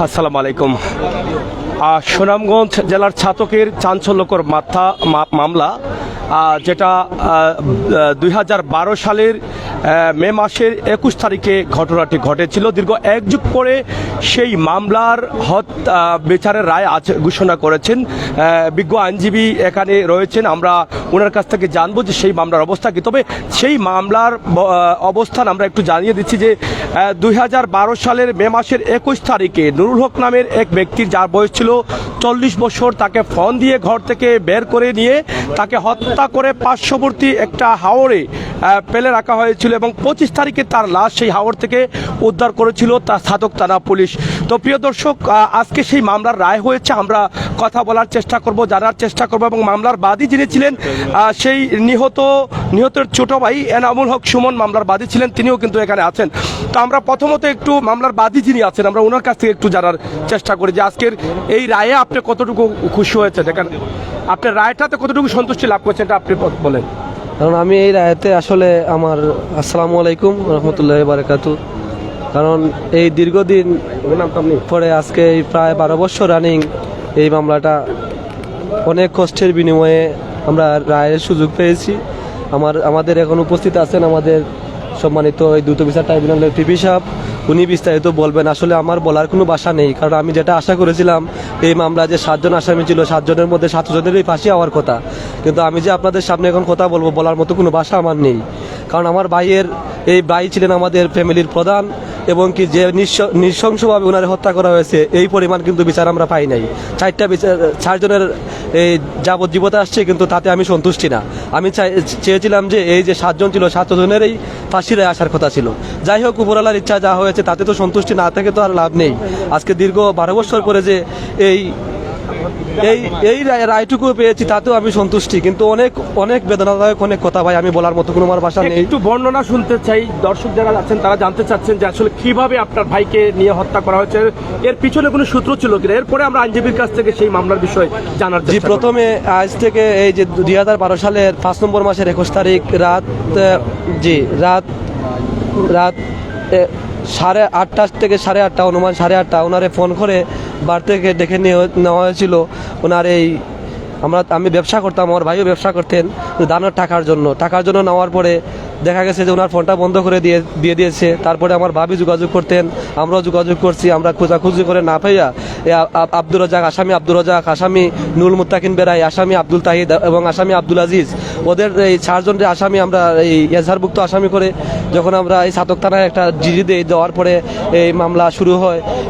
আসসালামু আলাইকুম। সুনামগঞ্জ জেলার ছাতকের চাঞ্চল্যকর মামলা, যেটা 2012 সালের মে মাসের 21 তারিখে ঘটনাটি ঘটেছিল। দীর্ঘ এক যুগ পরে সেই মামলার বিচারের রায় আজ ঘোষণা করেছেন। বিজ্ঞ আইনজীবী এখানে রয়েছেন, আমরা ওনার কাছ থেকে জানবো যে সেই মামলার অবস্থা কি। তবে সেই মামলার অবস্থান আমরা একটু জানিয়ে দিচ্ছি যে 2012 সালের মে মাসের 21 তারিখে নুরুল হক নামের এক ব্যক্তির, যার বয়স ছিল 40 বছর, তাকে ফোন দিয়ে ঘর থেকে বের করে নিয়ে তাকে হত্যা করে পার্শ্ববর্তী একটা হাওরে ফেলে রাখা হয়েছিল এবং 25 তারিখে তার লাশ সেই হাওর থেকে উদ্ধার করেছিল তা ছাতক থানা পুলিশ। তো প্রিয় দর্শক, আজকে সেই মামলার রায় হয়েছে, আমরা কথা বলার চেষ্টা করব, জানার চেষ্টা করব এবং মামলার বাদী যিনি ছিলেন সেই নিহতের ছোট ভাই এনামুল হক সুমন মামলার বাদী ছিলেন, তিনিও কিন্তু এখানে আছেন। তো আমরা প্রথমত একটু মামলার বাদী যিনি আছেন আমরা ওনার কাছ থেকে একটু জানার চেষ্টা করি যে আজকের এই রায়ে আপনি কতটুকু খুশি হয়েছে, দেখেন আপনার রায়টাতে কতটুকু সন্তুষ্টি লাভ করেছেন এটা আপনি বলেন। কারণ আমি এই রায়তে আসলে আমার আসসালামু আলাইকুম রহমতুল্লাহ বারাকাতু, কারণ এই দীর্ঘদিন পরে আজকে এই প্রায় 12 বছর রানিং এই মামলাটা অনেক কষ্টের বিনিময়ে আমরা রায়ের সুযোগ পেয়েছি। আমাদের এখন উপস্থিত আছেন আমাদের সম্মানিত এই দ্রুত বিচার ট্রাইব্যুনালের পিপি সাহেব, উনি বিস্তারিত বলবেন। আসলে আমার বলার কোনো ভাষা নেই, কারণ আমি যেটা আশা করেছিলাম এই মামলা যে 7 জন আসামি ছিল, 7 জনের মধ্যে 7 জনেরই ফাঁসি হওয়ার কথা, কিন্তু আমি যে আপনাদের সামনে এখন কথা বলবো বলার মতো কোনো ভাষা আমার নেই। কারণ আমার এই ভাই ছিলেন আমাদের ফ্যামিলির প্রধান, এবং কি যে নৃশংসভাবে ওনারে হত্যা করা হয়েছে এই পরিমাণ কিন্তু বিচার আমরা পাই নাই। 4 জনের এই যাবজ্জীবতা আসছে, কিন্তু তাতে আমি সন্তুষ্টি না। আমি চেয়েছিলাম যে এই যে 7 জন ছিল 7 জনেরই ফাঁসির রায় আসার কথা ছিল। যাই হোক, উপরওয়ালার ইচ্ছা যা হয়েছে তাতে তো সন্তুষ্টি না থেকে তো আর লাভ নেই। আজকে দীর্ঘ 12 বছর পরে যে এই রায়টুকু পেয়েছি তাতেও আমি সন্তুষ্টি, কিন্তু অনেক অনেক বেদনাদায়ক অনেক কথা ভাই, আমি বলার মতো কোনো আমার ভাষা নেই। একটু বর্ণনা শুনতে চাই, দর্শক যারা আছেন তারা জানতে চাচ্ছেন যে আসলে কিভাবে আপনার ভাইকে নিয়ে হত্যা করা হয়েছে, এর পিছনে কোনো সূত্র ছিল কিনা। এরপরে আমরা আইনজীবীর কাছ থেকে সেই মামলার বিষয়ে জানার চেষ্টা করব। প্রথমে আজ থেকে এই যে 2012 সালের 5 নম্বর মাসের 21 তারিখ রাত 8:30 থেকে 8:30 অনুমান 8:30 ওনারে ফোন করে বার থেকে ডেকে নেওয়া হয়েছিল। ওনার আমি ব্যবসা করতাম, আমার ভাইও ব্যবসা করতেন দানের টাকার জন্য নেওয়ার পরে দেখা গেছে যে ওনার ফোনটা বন্ধ করে দিয়ে দিয়েছে। তারপরে আমার ভাবি যোগাযোগ করতেন, আমরাও যোগাযোগ করছি, আমরা খোঁজাখুঁজি করে না পাইয়া আব্দুর রাজাক আসামি নুল মুত্তাকিন বেরাই, আসামি আব্দুল তাহিদ এবং আসামি আব্দুল আজিজ, ওদের এই 4 জনের আসামি আমরা এই এজাহারভুক্ত আসামি করে যখন আমরা এই ছাতক থানায় একটা জিডি দেওয়ার পরে এই মামলা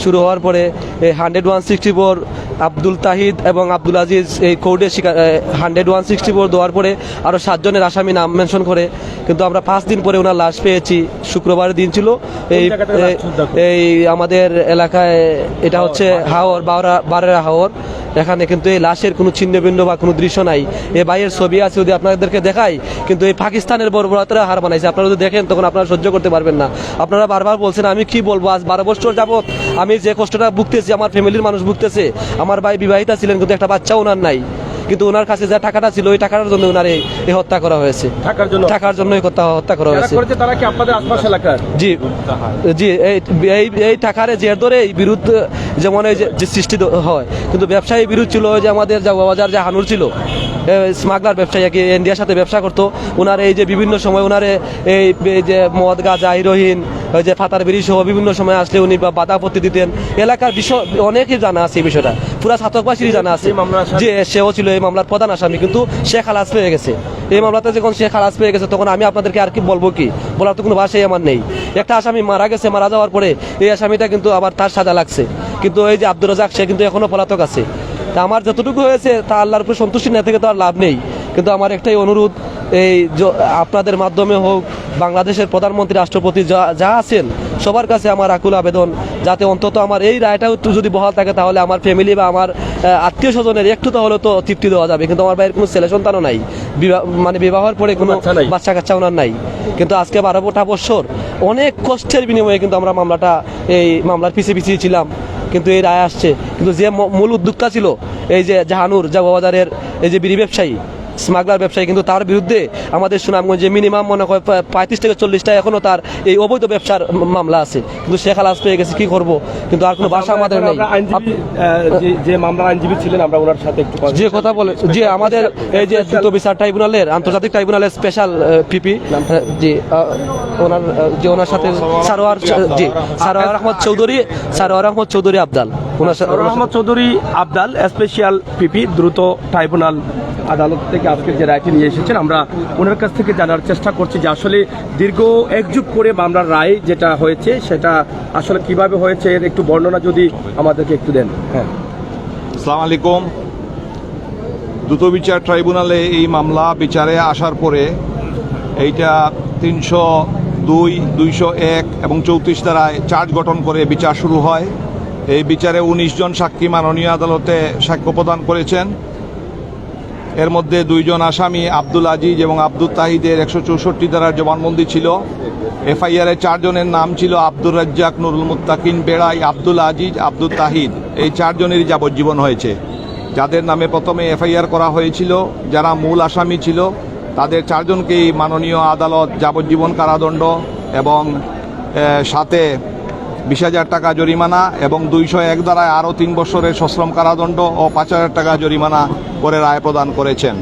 শুরু হওয়ার পরে এই 100-164 আব্দুল তাহিদ এবং আব্দুল আজিজ এই কোর্টে 100-164 দেওয়ার পরে আরও 7 জনের আসামি নাম মেনশন করে, কিন্তু আমরা 5 দিন পরে ওনার লাশ পেয়েছি। শুক্রবারের দিন ছিল। এই আমাদের এলাকায় এটা হচ্ছে হাওর বারেরা হাওর, এখানে কিন্তু এই লাশের কোনো ছিন্নভিন্ন বা কোনো দৃশ্য নাই। এই ভাইয়ের ছবি আছে, যদি আপনাদেরকে দেখাই, কিন্তু এই পাকিস্তানের বর্বরতারা হার বানাইছে। আপনারা যদি দেখেন তখন আপনারা সহ্য করতে পারবেন না। আপনারা বারবার বলছেন, আমি কি বলবো, আজ 12 বছর যাবত আমি যে কষ্টটা ভুগতেছি, আমার ফ্যামিলির মানুষ ভুগতেছে। আমার ভাই বিবাহিতা ছিলেন, কিন্তু একটা বাচ্চা ওনার নাই, কিন্তু ওনার কাছে যে টাকাটা ছিল ওই টাকার জন্য ওনার এই হত্যা করা হয়েছে। টাকার জন্য হত্যা করা হয়েছে। তারা কি আপনাদের আশপাশ এলাকার? জি, এই টাকার জের ধরে এই বিরুদ্ধে যেমন এই যে সৃষ্টি হয়, কিন্তু ব্যবসায়ী বিরোধ ছিল। ওই যে আমাদের বাজার যে হানুর ছিল, স্মাগলার ব্যবসায়ী, ইন্ডিয়ার সাথে ব্যবসা করতো। ওনার এই যে বিভিন্ন সময় ওনার এই যে মদ গাঁজা হিরোইন, ওই যে ফাতার বিড়ি সহ বিভিন্ন সময় আসলে উনি বাধা আপত্তি দিতেন। এলাকার বিষয় অনেকেই জানা আছে, এই বিষয়টা পুরা ছাতকবাসীরই জানা আছে যে সেও ছিল এই মামলার প্রধান আসামি, কিন্তু সে খালাস পেয়ে গেছে। এই মামলাতে যখন সে খালাস পেয়ে গেছে তখন আমি আপনাদেরকে আর কি বলবো, কি বলার তো কোনো ভাষাই আমার নেই। একটা আসামি মারা গেছে, মারা যাওয়ার পরে এই আসামিটা কিন্তু আবার তার সাজা লাগছে, কিন্তু এই যে আব্দুর রাজাক সে কিন্তু এখনো পলাতক আছে। তা আমার যতটুকু হয়েছে তা আল্লাহর উপর সন্তুষ্টি না থেকে তো আর লাভ নেই। কিন্তু আমার একটাই অনুরোধ, এই আপনাদের মাধ্যমে হোক, বাংলাদেশের প্রধানমন্ত্রী রাষ্ট্রপতি যা আছেন সবার কাছে আমার আকুল আবেদন, যাতে অন্তত আমার এই রায়টাও একটু যদি বহাল থাকে তাহলে আমার ফ্যামিলি বা আমার আত্মীয় স্বজনের একটু তাহলে তো তৃপ্তি দেওয়া যাবে। কিন্তু আমার ভাইয়ের কোনো ছেলে সন্তানও নাই, বিবাহের পরে কোনো বাচ্চা কাচ্চা ওনার নাই। কিন্তু আজকে 12টা বছর অনেক কষ্টের বিনিময়ে কিন্তু আমরা এই মামলার পিছিয়ে ছিলাম, কিন্তু এই রায় আসছে। কিন্তু যে মূল উদ্যোক্তা ছিল এই যে জাহানুর বাজারের এই যে বিড়ি ব্যবসায়ী, স্মাগলার ব্যবসায়ী, কিন্তু তার বিরুদ্ধে আমাদের সুনামগঞ্জে মিনিমাম মনে হয় 35 থেকে 40টা এখনও তার এই অবৈধ ব্যবসার মামলা আছে, কিন্তু সে খালাস পেয়ে গেছে, কি করব, কিন্তু আর কোনো ভাষা আমাদের নেই। আমরা আইনজীবী, যে মামলার আইনজীবী ছিলেন, আমরা ওনার সাথে একটু যে কথা বলে যে আমাদের এই যে দ্রুত বিচার ট্রাইব্যুনালের, আন্তর্জাতিক ট্রাইব্যুনালের স্পেশাল পিপি, জি ওনার যে ওনার সাথে সারোয়ার, জি সারোয়ার আহমদ চৌধুরী, সারোয়ার আহমদ চৌধুরী আবদাল, ওনার সাথে আহমদ চৌধুরী আবদাল স্পেশাল পিপি দ্রুত ট্রাইব্যুনাল আদালত থেকে আজকে যে রায়টি নিয়ে এসেছেন, আমরা ওনার কাছ থেকে জানার চেষ্টা করছি যে আসলে দীর্ঘ এক যুগ পরে মামলার রায় যেটা হয়েছে সেটা আসলে কিভাবে হয়েছে, এর একটু বর্ণনা যদি আমাদেরকে একটু দেন। হ্যাঁ, আসসালামু আলাইকুম। দ্রুত বিচার ট্রাইব্যুনালে এই মামলা বিচারে আসার পরে এইটা 302, 201 এবং 34 ধারায় চার্জ গঠন করে বিচার শুরু হয়। এই বিচারে 19 জন সাক্ষী মাননীয় আদালতে সাক্ষ্য প্রদান করেছেন। এর মধ্যে 2 জন আসামি আব্দুল আজিজ এবং আব্দুল তাহিদের 164 ধারার জবানবন্দি ছিল। এফআইআরে 4 জনের নাম ছিল আব্দুর রাজ্জাক, নুরুল মুত্তাকিন বেড়াই, আব্দুল আজিজ, আব্দুল তাহিদ। এই 4 জনেরই যাবজ্জীবন হয়েছে। যাদের নামে প্রথমে এফআইআর করা হয়েছিল, যারা মূল আসামি ছিল, তাদের 4 জনকেই মাননীয় আদালত যাবজ্জীবন কারাদণ্ড এবং সাথে 20,000 টাকা জরিমানা এবং 201 ধারায় আরও 3 বছরের সশ্রম কারাদণ্ড ও 5,000 টাকা জরিমানা করে রায় প্রদান করেছেন।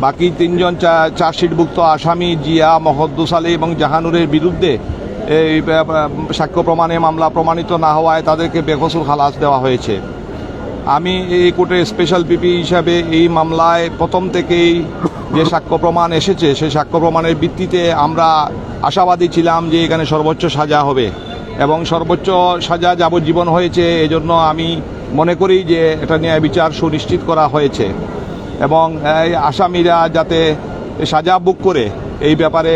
বাকি 3 জন চার্জশিটভুক্ত আসামি জিয়া, মহদ্দুস আলী এবং জাহানুরের বিরুদ্ধে এই সাক্ষ্য প্রমাণে মামলা প্রমাণিত না হওয়ায় তাদেরকে বেকসুর খালাস দেওয়া হয়েছে। আমি এই কোর্টের স্পেশাল পিপি হিসাবে এই মামলায় প্রথম থেকেই যে সাক্ষ্য প্রমাণ এসেছে সেই সাক্ষ্য প্রমাণের ভিত্তিতে আমরা আশাবাদী ছিলাম যে এখানে সর্বোচ্চ সাজা হবে এবং সর্বোচ্চ সাজা যাবজ্জীবন হয়েছে। এজন্য আমি মনে করি যে এটা ন্যায় বিচার সুনিশ্চিত করা হয়েছে এবং এই আসামিরা যাতে সাজা ভোগ করে এই ব্যাপারে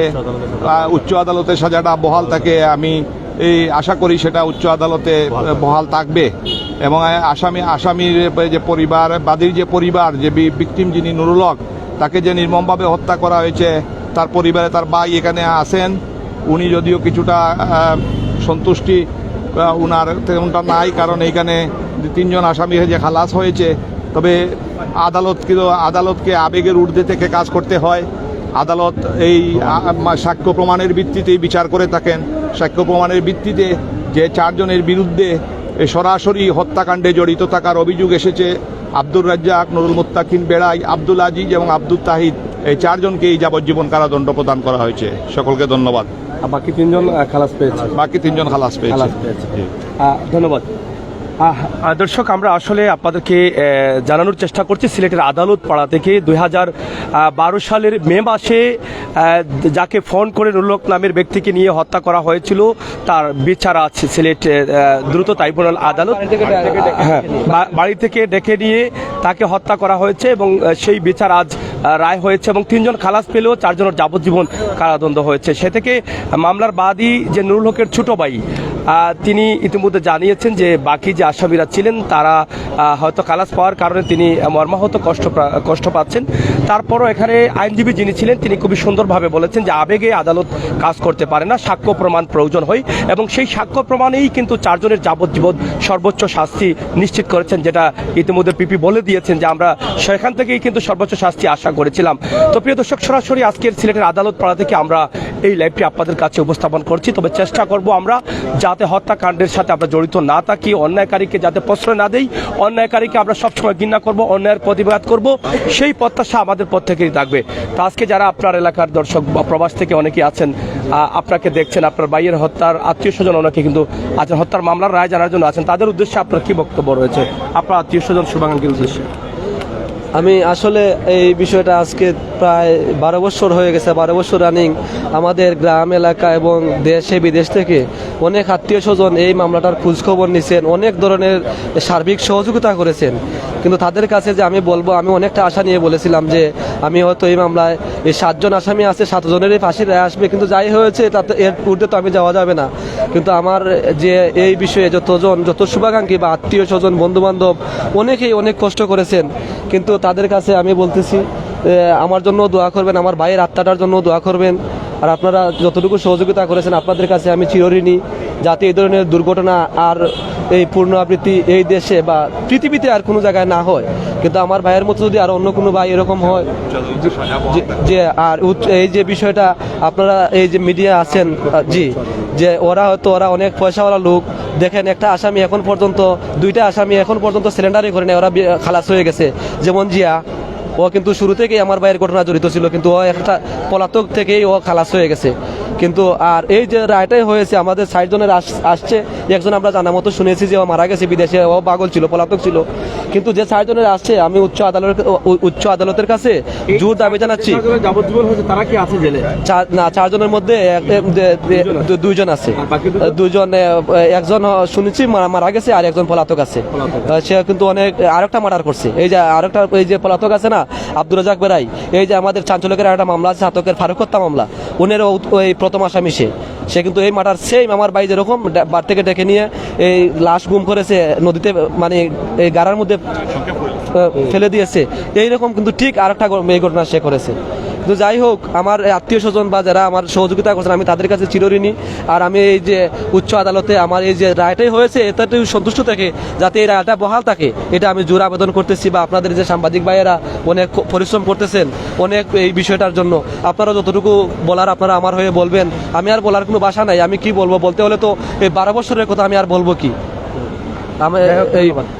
উচ্চ আদালতে সাজাটা বহাল থাকে, আমি এই আশা করি সেটা উচ্চ আদালতে বহাল থাকবে এবং আসামির যে পরিবার, বাদীর যে পরিবার, যে ভিকটিম যিনি নুরুল হক, তাকে যে নির্মমভাবে হত্যা করা হয়েছে, তার পরিবারে তার ভাই এখানে আছেন। উনি যদিও কিছুটা সন্তুষ্টি উনার তেমনটা নাই, কারণ এইখানে 3 জন আসামি যে খালাস হয়েছে, তবে আদালতকে আবেগের ঊর্ধ্বে থেকে কাজ করতে হয়। আদালত এই সাক্ষ্য প্রমাণের ভিত্তিতেই বিচার করে থাকেন। সাক্ষ্য প্রমাণের ভিত্তিতে যে 4 জনের বিরুদ্ধে সরাসরি হত্যাকাণ্ডে জড়িত থাকার অভিযোগ এসেছে, আব্দুর রাজ্জাক, নুরুল মুত্তাকিন বেড়াই, আব্দুল আজিজ এবং আব্দুল তাহিদ, এই 4 জনকেই যাবজ্জীবন কারাদণ্ড প্রদান করা হয়েছে। সকলকে ধন্যবাদ। বাকি 3 জন খালাস পেয়েছে। বাকি 3 জন খালাস পেয়েছে। ধন্যবাদ। দর্শক, আমরা আসলে আপনাদেরকে জানানোর চেষ্টা করছি সিলেটের আদালত পাড়া থেকে 2012 সালের মে মাসে যাকে ফোন করে নুরুল হক নামের ব্যক্তিকে নিয়ে হত্যা করা হয়েছিল, তার বিচার আছে সিলেট দ্রুত ট্রাইব্যুনাল আদালত। হ্যাঁ, বাড়ি থেকে ডেকে নিয়ে তাকে হত্যা করা হয়েছে এবং সেই বিচার আজ রায় হয়েছে এবং 3 জন খালাস পেলেও 4 জনের যাবজ্জীবন কারাদণ্ড হয়েছে। সে থেকে মামলার বাদী যে নুরুল হকের ছোট ভাই, তিনি ইতিমধ্যে জানিয়েছেন যে বাকি যে আসামিরা ছিলেন তারা হয়তো খালাস পাওয়ার কারণে তিনি মর্মাহত কষ্ট পাচ্ছেন। তারপরও এখানে আইনজীবী যিনি ছিলেন তিনি খুবই সুন্দরভাবে বলেছেন যে আবেগে আদালত কাজ করতে পারে না, সাক্ষ্য প্রমাণ প্রয়োজন হয় এবং সেই সাক্ষ্য প্রমাণেই কিন্তু 4 জনের যাবজ্জীবন সর্বোচ্চ শাস্তি নিশ্চিত করেছেন, যেটা ইতিমধ্যে পিপি বলে দিয়েছেন যে আমরা সেখান থেকেই কিন্তু সর্বোচ্চ শাস্তি আশা করেছিলাম। তো প্রিয় দর্শক, সরাসরি আজকের সিলেটের আদালত পাড়া থেকে আমরা এই লাইভটি আপনাদের কাছে উপস্থাপন করছি। তবে চেষ্টা করব আমরা যাতে হত্যাকাণ্ডের সাথে আমরা জড়িত না থাকি, অন্যায়কারীকে যাতে প্রশ্রয় না দেই, অন্যায়কারীকে আমরা সবসময় ঘৃণা করব, অন্যায়ের প্রতিবাদ করব, সেই প্রত্যাশা আমাদের পথ থেকেই থাকবে। তো আজকে যারা আপনার এলাকার দর্শক বা প্রবাস থেকে অনেকেই আছেন, আপনাকে দেখছেন, আপনার ভাইয়ের হত্যার আত্মীয় স্বজন অনেকে কিন্তু আছেন, হত্যার মামলার রায় জানার জন্য আছেন, তাদের উদ্দেশ্যে আপনার কি বক্তব্য রয়েছে আপনার আত্মীয় স্বজন শুভাকাঙ্ক্ষীর উদ্দেশ্যে? আমি আসলে এই বিষয়টা আজকে প্রায় 12 বছর হয়ে গেছে, 12 বছর রানিং। আমাদের গ্রাম এলাকা এবং দেশে বিদেশ থেকে অনেক আত্মীয় স্বজন এই মামলাটার খোঁজখবর নিছেন, অনেক ধরনের সার্বিক সহযোগিতা করেছেন, কিন্তু তাদের কাছে যে আমি বলবো, আমি অনেকটা আশা নিয়ে বলেছিলাম যে আমি হয়তো এই মামলায় এই 7 জন আসামি আছে, 7 জনেরই ফাঁসির রায় আসবে, কিন্তু যাই হয়েছে তাতে এর ঊর্ধ্বে তো আমি যাওয়া যাবে না। কিন্তু আমার যে এই বিষয়ে যত শুভাকাঙ্ক্ষী বা আত্মীয় স্বজন, বন্ধুবান্ধব অনেকেই অনেক কষ্ট করেছেন, কিন্তু তাদের কাছে আমি বলতেছি আমার জন্য দোয়া করবেন, আমার ভাইয়ের আত্মাটার জন্য দোয়া করবেন। আর আপনারা যতটুকু সহযোগিতা করেছেন আপনাদের কাছে আমি চিরঋণী। যাতে এই ধরনের দুর্ঘটনা আর এই পুনরাবৃত্তি এই দেশে বা পৃথিবীতে আর কোনো জায়গায় না হয়। কিন্তু আমার ভাইয়ের মতো যদি আর অন্য কোনো ভাই এরকম হয় যে আর এই যে বিষয়টা আপনারা এই যে মিডিয়া আছেন জি, যে ওরা অনেক পয়সাওয়ালা লোক, দেখেন একটা আসামি এখন পর্যন্ত, দুইটা আসামি এখন পর্যন্ত সিলিন্ডারই করে নেয়, ওরা খালাস হয়ে গেছে। যেমন জিয়া, ও কিন্তু শুরু থেকেই আমার ভাইয়ের ঘটনা জড়িত ছিল, কিন্তু ও একটা পলাতক থেকেই ও খালাস হয়ে গেছে। কিন্তু আর এই যে রায়টাই হয়েছে, আমাদের 60 জনের আসছে, একজন আমরা জানা মতো শুনেছি যে ও মারা গেছে বিদেশে, ও পাগল ছিল, পলাতক ছিল। কিন্তু যে 60 জনের আসছে, আমি উচ্চ আদালতের কাছে জোর দাবি জানাচ্ছি। যাবজ্জীবন হয়েছে, তারা কি আছে জেলে? 4 জনের মধ্যে 2জন আছে, 2জন, একজন শুনেছি মারা গেছে, আর একজন পলাতক আছে। সে কিন্তু অনেক আরেকটা মার্ডার করছে। এই যে আরেকটা, এই যে পলাতক আছে না আব্দুর রাজাক বেরাই, এই যে আমাদের চাঞ্চল্যকের একটা মামলা আছে ছাতকের ফারুক হত্যা মামলা, উনেরও ওই প্রথম আসামি সে কিন্তু এই মার্ডার সেম আমার ভাই যেরকম বার থেকে ডেকে নিয়ে এই লাশ গুম করেছে নদীতে, মানে এই গাড়ার মধ্যে ফেলে দিয়েছে, এইরকম কিন্তু ঠিক আরেকটা এই ঘটনা সে করেছে। কিন্তু যাই হোক, আমার আত্মীয় স্বজন বা যারা আমার সহযোগিতা করছেন, আমি তাদের কাছে চিরঋণী। আর আমি এই যে উচ্চ আদালতে আমার এই যে রায়টাই হয়েছে, এটাতে সন্তুষ্ট থাকে, যাতে এই রায়টা বহাল থাকে, এটা আমি জোর আবেদন করতেছি। বা আপনাদের যে সাংবাদিক ভাইয়েরা অনেক পরিশ্রম করতেছেন অনেক এই বিষয়টার জন্য, আপনারা যতটুকু বলার আপনারা আমার হয়ে বলবেন। আমি আর বলার কোনো ভাষা নাই, আমি কি বলবো, বলতে হলে তো এই 12 বছরের কথা আমি আর বলবো কি।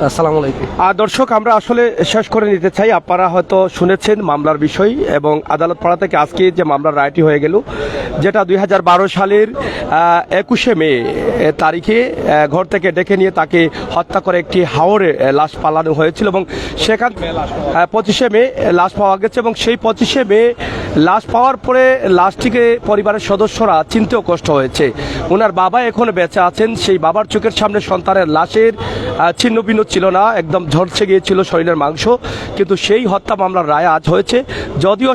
আসসালামু আলাইকুম। দর্শক, আমরা আসলে শেষ করে নিতে চাই। আপনারা হয়তো শুনেছেন মামলার বিষয় এবং আদালত পাড়া থেকে আজকে যে মামলার রায়টি হয়ে গেল, যেটা 2012 সালের 21শে মে তারিখে ঘর থেকে ডেকে নিয়ে তাকে হত্যা করে একটি হাওরে লাশ পালানো হয়েছিল এবং সেখান 25শে মে লাশ পাওয়া গেছে। এবং সেই 25শে মে লাশ পাওয়ার পরে লাশটিকে পরিবারের সদস্যরা চিনতেও কষ্ট হয়েছে। ওনার বাবা এখন বেঁচে আছেন, সেই বাবার চোখের সামনে সন্তানের লাশের ছিন্ন ভিন্ন ছিল না, একদম ঝরছে গিয়েছিল শরীরের মাংস। কিন্তু সেই হত্যা মামলার রায় আজ হয়েছে। যদিও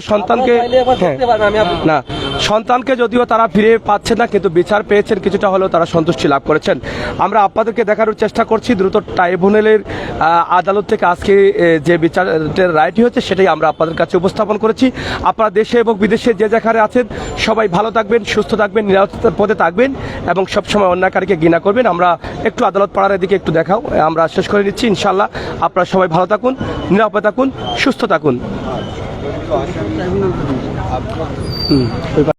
সন্তানকে যদিও তারা ফিরে পাচ্ছে না, কিন্তু বিচার পেয়েছেন, কিছুটা হলেও তারা সন্তুষ্টি লাভ করেছেন। আমরা আপনাদেরকে দেখানোর চেষ্টা করছি দ্রুত ট্রাইব্যুনালের আদালত থেকে আজকে যে বিচারের রায়টি হচ্ছে সেটাই আমরা আপনাদের কাছে উপস্থাপন করেছি। আপনারা দেশে এবং বিদেশে যে যেখানে আছেন সবাই ভালো থাকবেন, সুস্থ থাকবেন, নিরাপত্তার পথে থাকবেন এবং সবসময় অন্যায়কারীকে ঘৃণা করবেন। আমরা একটু আদালত পাড়ার দিকে একটু দেখাও, আমরা শেষ করে নিচ্ছি। ইনশাল্লাহ আপনারা সবাই ভালো থাকুন, নিরাপদে থাকুন, সুস্থ থাকুন।